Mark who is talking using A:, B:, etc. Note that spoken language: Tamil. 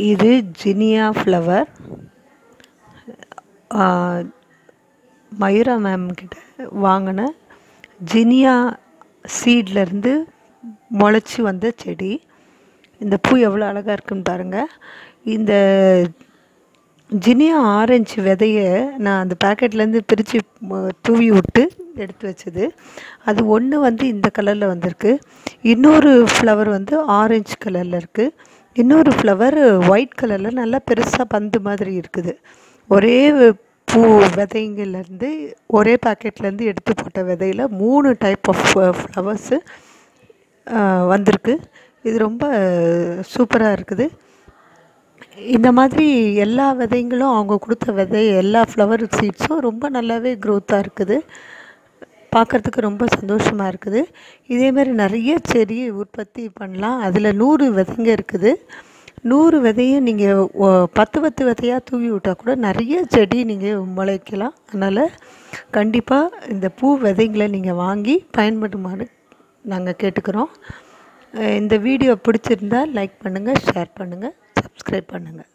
A: இது ஜினியா ஃப்ளவர். மயூரா மேம் கிட்ட வாங்கின ஜினியா சீட்லேருந்து முளைச்சி வந்த செடி. இந்த பூ எவ்வளோ அழகாக இருக்குன்னு பாருங்கள். இந்த ஜினியா ஆரஞ்சு விதையை நான் அந்த பேக்கெட்லேருந்து பிரித்து தூவி விட்டு எடுத்து வச்சது. அது ஒன்று வந்து இந்த கலரில் வந்திருக்கு, இன்னொரு ஃப்ளவர் வந்து ஆரஞ்சு கலரில் இருக்குது, இன்னொரு ஃப்ளவர் ஒயிட் கலரில் நல்லா பெருசாக பந்து மாதிரி இருக்குது. ஒரே பூ விதைங்கள்லேருந்து ஒரே பேக்கெட்லேருந்து எடுத்து போட்ட விதையில் 3 டைப் ஆஃப் ஃப்ளவர்ஸு வந்திருக்கு. இது ரொம்ப சூப்பராக இருக்குது. இந்த மாதிரி எல்லா விதைங்களும் அவங்க கொடுத்த விதை எல்லா ஃப்ளவர் சீட்ஸும் ரொம்ப நல்லாவே க்ரோத்தாக இருக்குது. பார்க்குறதுக்கு ரொம்ப சந்தோஷமாக இருக்குது. இதேமாதிரி நிறைய செடி உற்பத்தி பண்ணலாம். அதில் 100 விதைங்க இருக்குது. 100 விதையும் நீங்கள் 10 விதையாக தூவி விட்டால் கூட நிறைய செடி நீங்கள் முளைக்கலாம். அதனால் கண்டிப்பாக இந்த பூ விதைங்களை நீங்கள் வாங்கி பயன்படுமாறு நாங்கள் கேட்டுக்கிறோம். இந்த வீடியோ பிடிச்சிருந்தால் லைக் பண்ணுங்கள், ஷேர் பண்ணுங்கள், சப்ஸ்கிரைப் பண்ணுங்கள்.